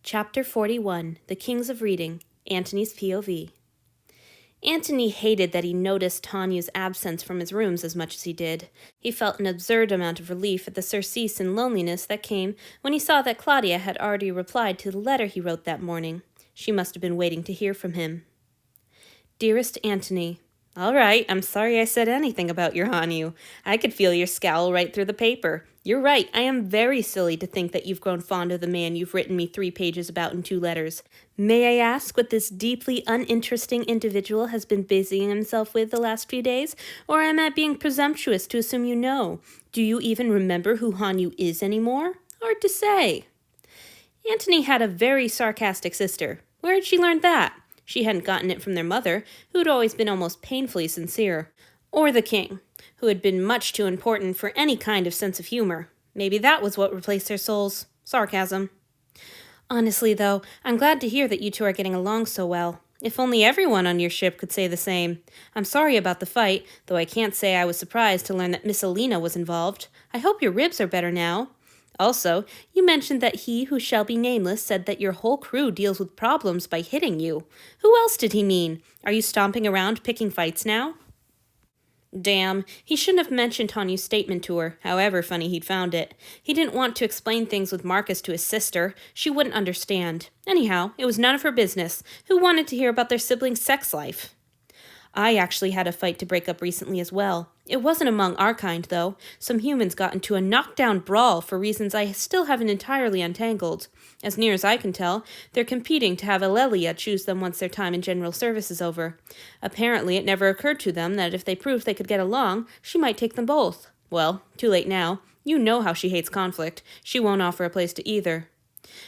Chapter 41, The Kings of Reading, Antony's POV. Antony hated that he noticed Tanya's absence from his rooms as much as he did. He felt an absurd amount of relief at the surcease and loneliness that came when he saw that Claudia had already replied to the letter he wrote that morning. She must have been waiting to hear from him. Dearest Antony, all right, I'm sorry I said anything about your Hanyu. I could feel your scowl right through the paper. You're right, I am very silly to think that you've grown fond of the man you've written me 3 pages about in 2 letters. May I ask what this deeply uninteresting individual has been busying himself with the last few days? Or am I being presumptuous to assume you know? Do you even remember who Hanyu is anymore? Hard to say. Antony had a very sarcastic sister. Where had she learned that? She hadn't gotten it from their mother, who had always been almost painfully sincere. Or the king, who had been much too important for any kind of sense of humor. Maybe that was what replaced their souls. Sarcasm. Honestly, though, I'm glad to hear that you two are getting along so well. If only everyone on your ship could say the same. I'm sorry about the fight, though I can't say I was surprised to learn that Miss Alina was involved. I hope your ribs are better now. Also, you mentioned that he who shall be nameless said that your whole crew deals with problems by hitting you. Who else did he mean? Are you stomping around picking fights now? Damn, he shouldn't have mentioned Tanyu's statement to her, however funny he'd found it. He didn't want to explain things with Marcus to his sister. She wouldn't understand. Anyhow, it was none of her business. Who wanted to hear about their siblings' sex life? I actually had a fight to break up recently as well. It wasn't among our kind, though. Some humans got into a knockdown brawl for reasons I still haven't entirely untangled. As near as I can tell, they're competing to have Alelia choose them once their time in general service is over. Apparently, it never occurred to them that if they proved they could get along, she might take them both. Well, too late now. You know how she hates conflict. She won't offer a place to either.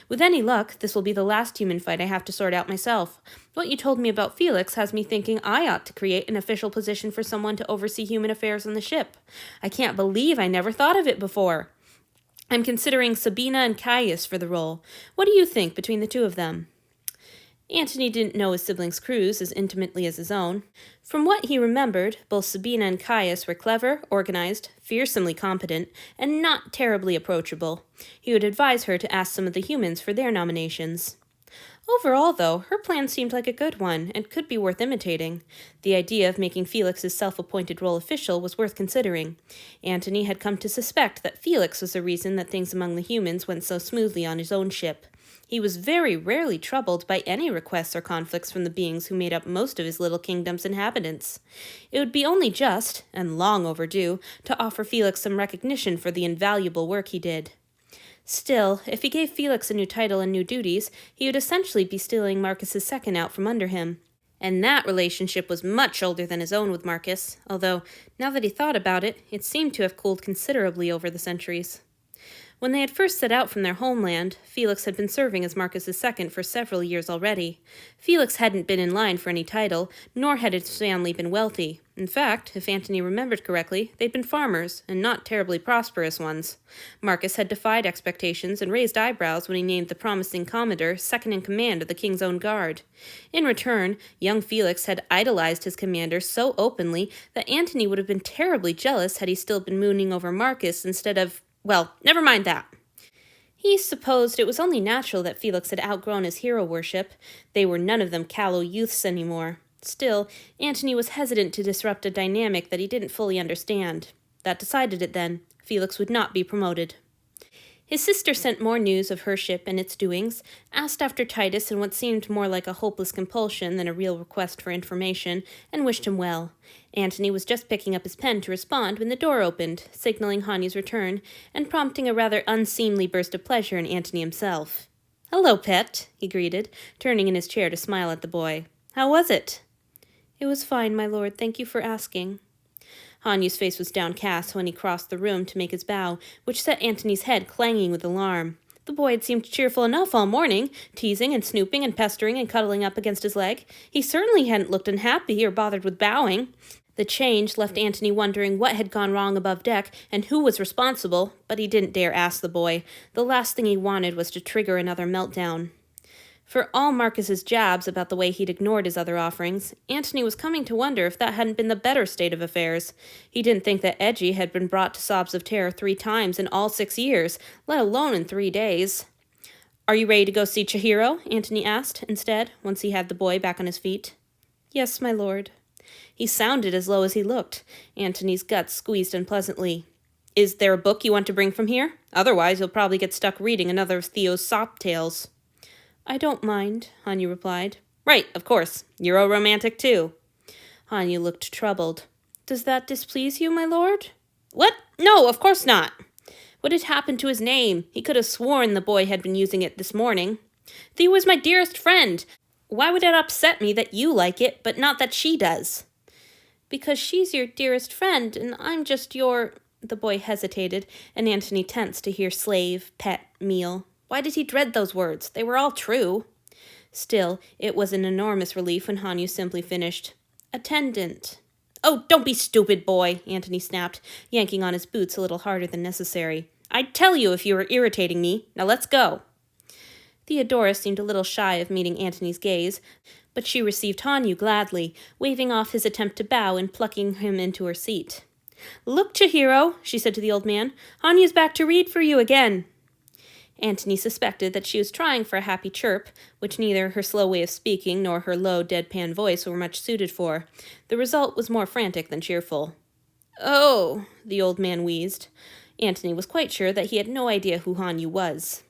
With any luck, this will be the last human fight I have to sort out myself. What you told me about Felix has me thinking I ought to create an official position for someone to oversee human affairs on the ship. I can't believe I never thought of it before. I'm considering Sabina and Caius for the role. What do you think between the 2 of them? Antony didn't know his siblings' crews as intimately as his own. From what he remembered, both Sabina and Caius were clever, organized, fearsomely competent, and not terribly approachable. He would advise her to ask some of the humans for their nominations. Overall, though, her plan seemed like a good one, and could be worth imitating. The idea of making Felix's self-appointed role official was worth considering. Antony had come to suspect that Felix was the reason that things among the humans went so smoothly on his own ship. He was very rarely troubled by any requests or conflicts from the beings who made up most of his little kingdom's inhabitants. It would be only just, and long overdue, to offer Felix some recognition for the invaluable work he did. Still, if he gave Felix a new title and new duties, he would essentially be stealing Marcus's second out from under him. And that relationship was much older than his own with Marcus, although, now that he thought about it, it seemed to have cooled considerably over the centuries. When they had first set out from their homeland, Felix had been serving as Marcus's second for several years already. Felix hadn't been in line for any title, nor had his family been wealthy. In fact, if Antony remembered correctly, they'd been farmers, and not terribly prosperous ones. Marcus had defied expectations and raised eyebrows when he named the promising commodore second in command of the king's own guard. In return, young Felix had idolized his commander so openly that Antony would have been terribly jealous had he still been mooning over Marcus instead of, well, never mind that. He supposed it was only natural that Felix had outgrown his hero worship. They were none of them callow youths anymore. Still, Antony was hesitant to disrupt a dynamic that he didn't fully understand. That decided it then. Felix would not be promoted. His sister sent more news of her ship and its doings, asked after Titus in what seemed more like a hopeless compulsion than a real request for information, and wished him well. Antony was just picking up his pen to respond when the door opened, signaling Hanyu's return, and prompting a rather unseemly burst of pleasure in Antony himself. "Hello, pet," he greeted, turning in his chair to smile at the boy. "How was it?" "It was fine, my lord. Thank you for asking." Hanyu's face was downcast when he crossed the room to make his bow, which set Antony's head clanging with alarm. The boy had seemed cheerful enough all morning, teasing and snooping and pestering and cuddling up against his leg. He certainly hadn't looked unhappy or bothered with bowing. The change left Antony wondering what had gone wrong above deck and who was responsible, but he didn't dare ask the boy. The last thing he wanted was to trigger another meltdown. For all Marcus's jabs about the way he'd ignored his other offerings, Antony was coming to wonder if that hadn't been the better state of affairs. He didn't think that Edgy had been brought to sobs of terror 3 times in all 6 years, let alone in 3 days. Are you ready to go see Chihiro? Antony asked, instead, once he had the boy back on his feet. Yes, my lord. He sounded as low as he looked. Antony's guts squeezed unpleasantly. Is there a book you want to bring from here? Otherwise, you'll probably get stuck reading another of Theo's sop tales. I don't mind, Hanyu replied. Right, of course. You're a romantic, too. Hanyu looked troubled. Does that displease you, my lord? What? No, of course not. What had happened to his name? He could have sworn the boy had been using it this morning. Theo is my dearest friend. Why would it upset me that you like it, but not that she does? Because she's your dearest friend, and I'm just your... The boy hesitated, and Antony tensed to hear slave, pet, meal. Why did he dread those words? They were all true. Still, it was an enormous relief when Hanyu simply finished. Attendant. Oh, don't be stupid, boy, Antony snapped, yanking on his boots a little harder than necessary. I'd tell you if you were irritating me. Now let's go. Theodora seemed a little shy of meeting Antony's gaze, but she received Hanyu gladly, waving off his attempt to bow and plucking him into her seat. Look, Chihiro, she said to the old man. Hanyu's back to read for you again. Antony suspected that she was trying for a happy chirp, which neither her slow way of speaking nor her low, deadpan voice were much suited for. The result was more frantic than cheerful. Oh, the old man wheezed. Antony was quite sure that he had no idea who Hanyu was.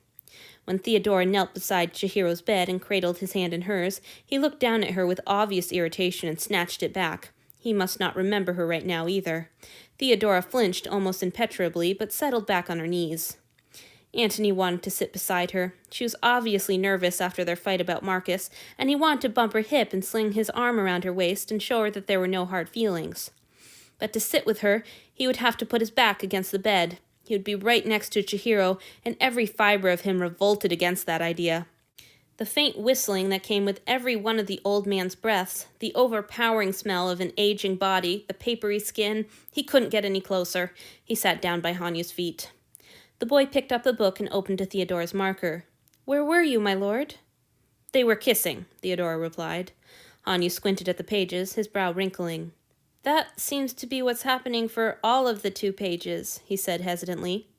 When Theodora knelt beside Chihiro's bed and cradled his hand in hers, he looked down at her with obvious irritation and snatched it back. He must not remember her right now either. Theodora flinched almost impenetrably, but settled back on her knees. Antony wanted to sit beside her. She was obviously nervous after their fight about Marcus, and he wanted to bump her hip and sling his arm around her waist and show her that there were no hard feelings. But to sit with her, he would have to put his back against the bed. He would be right next to Chihiro, and every fiber of him revolted against that idea. The faint whistling that came with every one of the old man's breaths, the overpowering smell of an aging body, the papery skin, he couldn't get any closer. He sat down by Hanyu's feet. The boy picked up the book and opened to Theodora's marker. Where were you, my lord? They were kissing, Theodora replied. Hanyu squinted at the pages, his brow wrinkling. That seems to be what's happening for all of the 2 pages, he said hesitantly.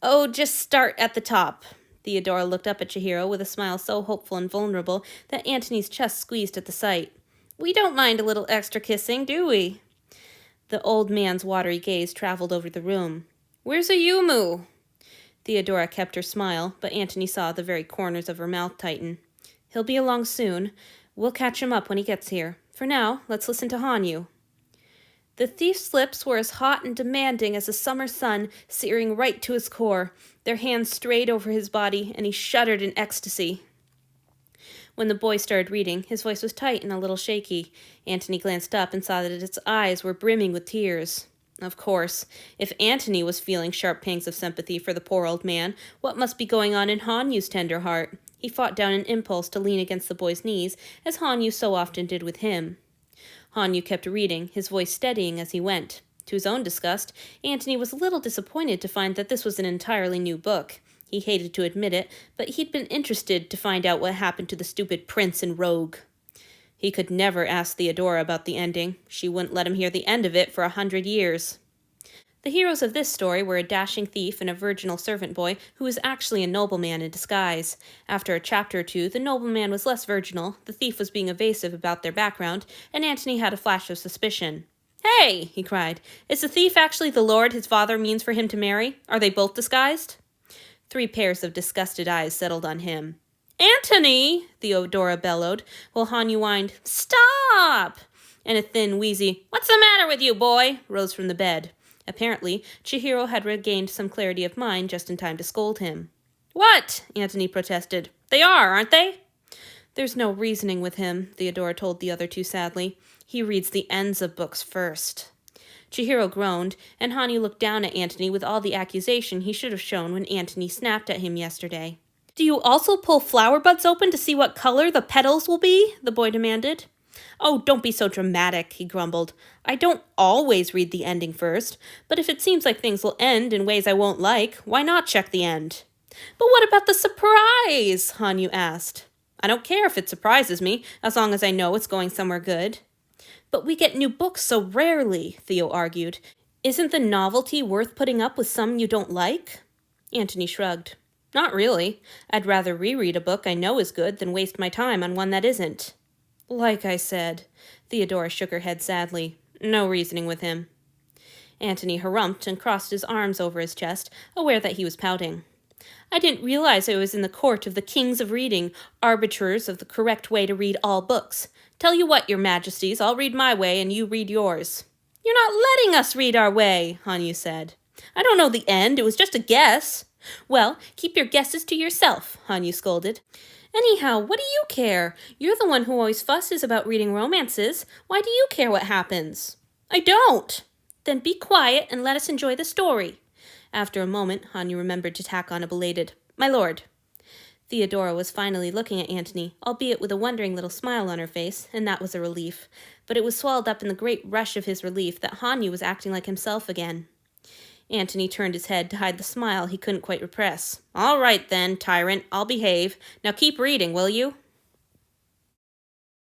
Oh, just start at the top. Theodora looked up at Chihiro with a smile so hopeful and vulnerable that Antony's chest squeezed at the sight. We don't mind a little extra kissing, do we? The old man's watery gaze traveled over the room. Where's Ayumu? Theodora kept her smile, but Antony saw the very corners of her mouth tighten. He'll be along soon. We'll catch him up when he gets here. For now, let's listen to Hanyu. The thief's lips were as hot and demanding as a summer sun, searing right to his core. Their hands strayed over his body, and he shuddered in ecstasy. When the boy started reading, his voice was tight and a little shaky. Antony glanced up and saw that its eyes were brimming with tears. Of course, if Antony was feeling sharp pangs of sympathy for the poor old man, what must be going on in Hanyu's tender heart? He fought down an impulse to lean against the boy's knees, as Hanyu so often did with him. Hanyu kept reading, his voice steadying as he went. To his own disgust, Antony was a little disappointed to find that this was an entirely new book. He hated to admit it, but he'd been interested to find out what happened to the stupid prince and rogue. He could never ask Theodora about the ending. She wouldn't let him hear the end of it for 100 years. The heroes of this story were a dashing thief and a virginal servant boy who was actually a nobleman in disguise. After a chapter or 2, the nobleman was less virginal, the thief was being evasive about their background, and Antony had a flash of suspicion. Hey, he cried, is the thief actually the lord his father means for him to marry? Are they both disguised? 3 pairs of disgusted eyes settled on him. Antony, Theodora bellowed, while Hanyu whined, Stop! And a thin, wheezy, What's the matter with you, boy? Rose from the bed. Apparently, Chihiro had regained some clarity of mind just in time to scold him. What? Antony protested. They are, aren't they? There's no reasoning with him, Theodora told the other 2 sadly. He reads the ends of books first. Chihiro groaned, and Hanyu looked down at Antony with all the accusation he should have shown when Antony snapped at him yesterday. Do you also pull flower buds open to see what color the petals will be? The boy demanded. Oh, don't be so dramatic, he grumbled. I don't always read the ending first, but if it seems like things will end in ways I won't like, why not check the end? But what about the surprise? Hanyu asked. I don't care if it surprises me, as long as I know it's going somewhere good. But we get new books so rarely, Theo argued. Isn't the novelty worth putting up with some you don't like? Antony shrugged. Not really. I'd rather reread a book I know is good than waste my time on one that isn't. Like I said, Theodora shook her head sadly. No reasoning with him. Antony harumphed and crossed his arms over his chest, aware that he was pouting. I didn't realize I was in the court of the kings of reading, arbiters of the correct way to read all books. Tell you what, your majesties, I'll read my way and you read yours. You're not letting us read our way, Hanyu said. I don't know the end, it was just a guess. Well, keep your guesses to yourself, Hanyu scolded. Anyhow, what do you care? You're the one who always fusses about reading romances. Why do you care what happens? I don't. Then be quiet and let us enjoy the story. After a moment, Hanyu remembered to tack on a belated, My lord. Theodora was finally looking at Antony, albeit with a wondering little smile on her face, and that was a relief. But it was swallowed up in the great rush of his relief that Hanyu was acting like himself again. Antony turned his head to hide the smile he couldn't quite repress. All right then, tyrant, I'll behave. Now keep reading, will you?